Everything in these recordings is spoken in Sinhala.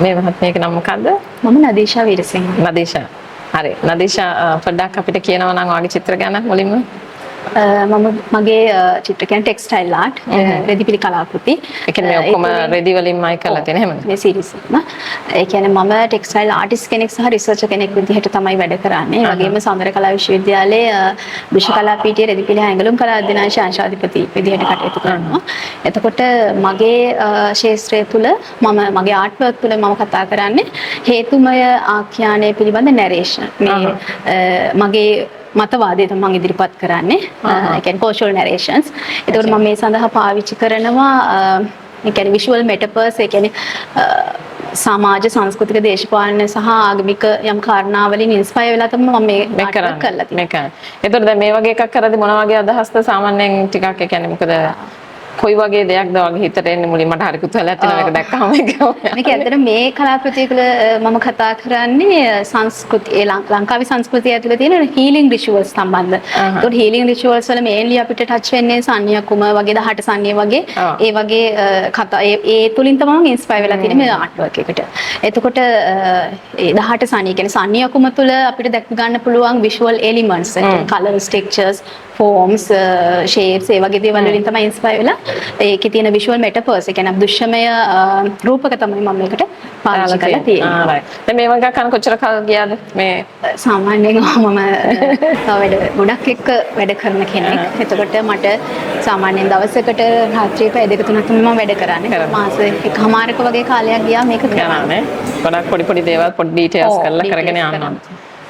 මේ මහත්මියගේ නම මොකද්ද? මම නදීෂා වීරසිංහ. නදීෂා. හරි. නදීෂා පොඩ්ඩක් අපිට කියනවා නම් ඔයාගේ චිත්‍ර ගැන මුලින්ම. මම මගේ චිත්‍ර කියන්නේ ටෙක්ස්ටයිල් ආර්ට් රෙදිපිලි කලාකෘති. ඒ කියන්නේ මේ ඔක්කොම රෙදි වලින්මයි කරලා තියෙන හැමද? මේ සීරීස් එක. ඒ කියන්නේ මම ටෙක්ස්ටයිල් ආටිස්ට් කෙනෙක් සහ රිසර්චර් කෙනෙක් විදිහට තමයි වැඩ කරන්නේ. ඒ වගේම සෞන්දර්ය කලා විශ්වවිද්‍යාලයේ දෘශ්‍ය කලා පීඨයේ රෙදිපිලි හැඟලුම් කලා අධ්‍යනාංශ අංශාධිපති විදිහට කටයුතු කරනවා. එතකොට මගේ ශාස්ත්‍රය තුල මගේ ආර්ට් වර්ක් තුල මම කතා කරන්නේ හේතුමය ආඛ්‍යානය පිළිබඳ නැරේෂන්. මේ මගේ මතවාදය තමයි මම ඉදිරිපත් කරන්නේ. ඒ කියන්නේ කෝෂල් නැරේෂන්ස්. ඒකට මම මේ සඳහා පාවිච්චි කරනවා ඒ කියන්නේ විෂුවල් මෙටාෆර්ස්. ඒ කියන්නේ සමාජ සංස්කෘතික දේශපාලන සහ ආගමික යම් කාරණාවලින් ඉන්ස්පයර් වෙලා තමයි මම මේ කරලා තියෙන්නේ. මේක. ඒතකොට දැන් මේ වගේ එකක් කරද්දී මොන වගේ අදහස්ද සාමාන්‍යයෙන් ටිකක් ඒ කියන්නේ මොකද කොයි වගේ දෙයක්ද වගේ හිතට එන්නේ මුලින් මට හරි කුතුහලයක් තියෙනවා මේක දැක්කම මේක ඇත්තට මේ කලාකෘතිය තුළ මම කතා කරන්නේ සංස්කෘතිය ලංකාවේ සංස්කෘතිය ඇතුළේ තියෙන හීලින් රිචුවල්ස් සම්බන්ධ. ඒකට හීලින් රිචුවල්ස් වල මේන්ලි අපිට ටච් වෙන්නේ සංන්‍යකුම වගේ 18 සංන්‍ය වගේ ඒ වගේ කතා ඒ තුලින් තමයි මම ඉන්ස්පයර් වෙලා තියෙන්නේ මේ ආර්ට් වර්ක් එකට. එතකොට ඒ 18 සංන්‍ය කියන්නේ සංන්‍යකුම තුළ අපිට දැක ගන්න පුළුවන් visual elements colours textures forms shapes ඒ වගේ දේවල් වලින් තමයි ඉන්ස්පයර් වෙලා ඒකේ තියෙන විෂුවල් මෙටාෆර්ස් ඒ කියන්නේ දෘශ්‍යමය රූපක තමයි මම මේකට පාවිච්චි කරලා තියෙන්නේ. දැන් මේ වගේ කරන කොච්චර කාල ගියාද මේ සාමාන්‍යයෙන් මම වැඩ ගොඩක් එක්ක වැඩ කරන කෙනෙක්. එතකොට මට සාමාන්‍යයෙන් දවසකට රාත්‍රියේ පැය දෙක තුනක් තමයි මම වැඩ කරන්නේ. මාස එකමාරක වගේ කාලයක් ගියා මේක කරන්නේ. ගොඩක් පොඩි දේවල් පොඩි ඩීටේල්ස් කරලා කරගෙන යනවා.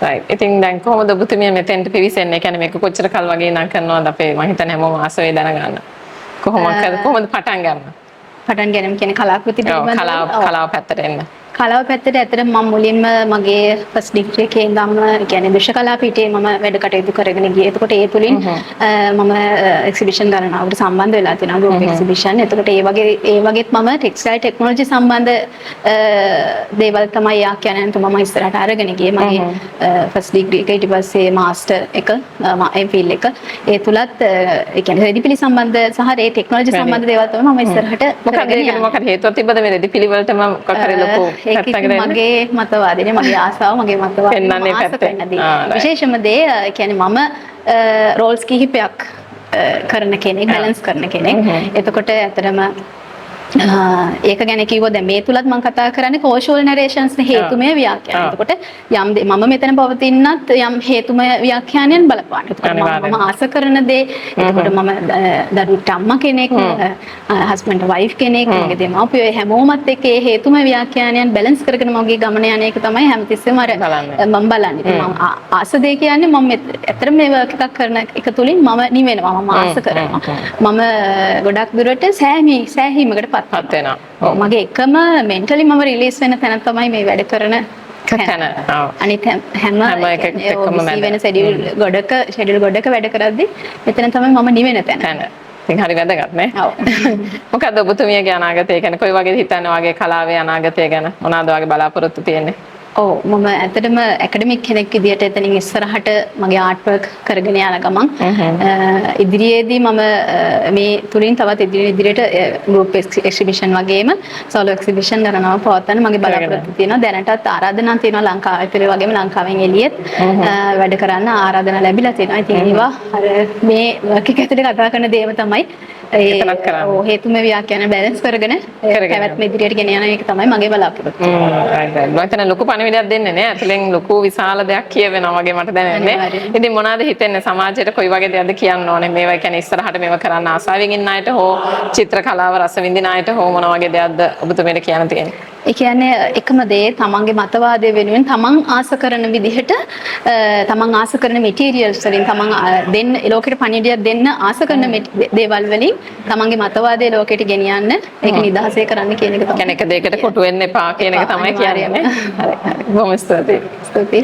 right. ඉතින් දැන් කොහොමද ඔබතුමිය මෙතෙන්ට පිවිසෙන්නේ? ඒ කියන්නේ මේක කොච්චර කල් වගේ නම් කරනවද අපේ මම හිතන්නේ හැමෝම ආස වේ දැනගන්න. කොහොමද පටන් ගන්න? පටන් ගැනීම කියන්නේ කලාකෘති පිළිබඳව කලාව පැත්තට එන්න. කලාව පැත්තට ඇත්තට මම මුලින්ම මගේ ෆස්ට් ඩිග්‍රී එකේ ඉඳන්ම කියන්නේ දෘශ්‍ය කලා පීඨයේ මම වැඩ කටයුතු කරගෙන ගියේ. එතකොට ඒ තුලින් මම එක්සිබිෂන් ගණනාවකට සම්බන්ධ වෙලා තියෙනවා ගෲප් එක්සිබිෂන්. එතකොට ඒ වගේත් මම ටෙක්ස්ටයිල් ටෙක්නොලොජි සම්බන්ධ දේවල් තමයි ආඛ්‍යානයන්ට මම ඉස්සරහට අරගෙන ගියේ. මගේ ෆස්ට් ඩිග්‍රී එක ඊට පස්සේ මාස්ටර් එක එම්.ෆිල් එක ඒ තුලත් ඒ කියන්නේ රෙදිපිලි සම්බන්ධ සහ ඒ ටෙක්නොලොජි සම්බන්ධ දේවල් තමයි මම ඉස්සරහට මොකද හේතුවක් තිබ්බද මේ රෙදිපිලි වලටම කරේ ලොකු මගේ මතවාදනේ මගේ ආසාව මගේ මතවාදනේ විශේෂම දේ කියන්නේ මම රෝල්ස් කිහිපයක් කරන කෙනෙක් බැලන්ස් කරන කෙනෙක්. එතකොට ඇත්තටම ඒක ගැන කිව්වොත් දැන් මේ තුලත් මම කතා කරන්නේ කෝෂල් නැරේෂන්ස් නේ හේතුමය ව්‍යාඛ්‍යාන. එතකොට යම් මම මෙතන පවතිනත් යම් හේතුමය ව්‍යාඛ්‍යානයන් බලපාන. එතකොට මම ආස කරන දේ එතකොට මම දරුවට අම්මා කෙනෙක් හස්බන්ඩ් වයිෆ් කෙනෙක් මගේ දෙමාපියෝ හැමෝමත් එක්ක ඒ හේතුමය ව්‍යාඛ්‍යානයන් බැලන්ස් කරගෙන මගේ ගමන යන එක තමයි හැමතිස්සෙම මම බලන්නේ. මම ආස දෙය කියන්නේ මම ඇත්තටම මේ වර්ක් එකක් කරන එක තුලින් මම නිවෙනවා මම ආස කරනවා. මම ගොඩක් දුරට සෑහීමකට පත් වෙනවා. මගේ එකම මෙන්ටලි මම රිලීස් වෙන තැන තමයි මේ වැඩ කරන තැන. අනිත් හැම එකකම වෙන ෂෙඩියුල් ගොඩක වැඩ කරද්දි මෙතන තමයි මම නිවෙන තැන. ඉතින් හරි වැදගත් නේ. ඔව්. මොකද ඔබතුමියගේ අනාගතය ගැන කොයි වගේද හිතන්නේ? වගේ කලාවේ අනාගතය ගැන මොනවාද වගේ බලාපොරොත්තු තියෙන්නේ? ඔව් මම ඇත්තටම ඇකඩමික් කෙනෙක් විදියට එතනින් ඉස්සරහට මගේ ආර්ට් වර්ක් කරගෙන යන ගමන් ඉදිරියේදී මම මේ තුලින් තවත් ඉදිරියට ගෲප් එක්සිබිෂන් වගේම සෝලෝ එක්සිබිෂන් ගණනාවක් පවත්වන්න මගේ බලාපොරොත්තු තියෙනවා. දැනටත් ආරාධනා තියෙනවා ලංකාවේ පිළි වගේම ලංකාවෙන් එළියෙත් වැඩ කරන්න ආරාධනා ලැබිලා තියෙනවා. ඉතින් ඒවා අර මේ වර්ක් එක ඇතුලේ කතා කරන දේම තමයි හේතුමය ව්‍යාඛ්‍යාන බැලන්ස් කරගෙන පැවැත්ම ඉදිරියට ගෙන යන එක තමයි මගේ බලාපොරොත්තුව. මම ලොකු පණිවිඩයක් දෙන්නේ නේ. ඇතුලෙන් ලොකු විශාල දෙයක් කියවෙනවා වගේ මට දැනෙන්නේ. ඉතින් මොනවාද හිතෙන්නේ සමාජයට කොයි වගේ දෙයක්ද කියන්න ඕනේ? මේවා කියන්නේ ඉස්සරහට මේවා කරන්න ආසාවෙන් ඉන්න අයට හෝ චිත්‍ර කලාව රස විඳින අයට හෝ මොන වගේ දෙයක්ද ඔබතුමීට කියන්න තියෙන්නේ? ඒ කියන්නේ එකම දේ තමන්ගේ මතවාදය වෙනුවෙන් තමන් ආස කරන විදිහට තමන් ආස කරන මැටීරියල්ස් වලින් තමන් දෙන්න ලෝකෙට පණිවිඩයක් දෙන්න ආස කරන දේවල් වලින් තමන්ගේ මතවාදය ලෝකෙට ගෙනියන්න ඒක නිදහසේ කරන්න කියන එක තමයි. කියන්නේ එක දෙයකට කොටු වෙන්න එපා කියන එක තමයි කියන්නේ. හරි. බොහොම ස්තුතියි.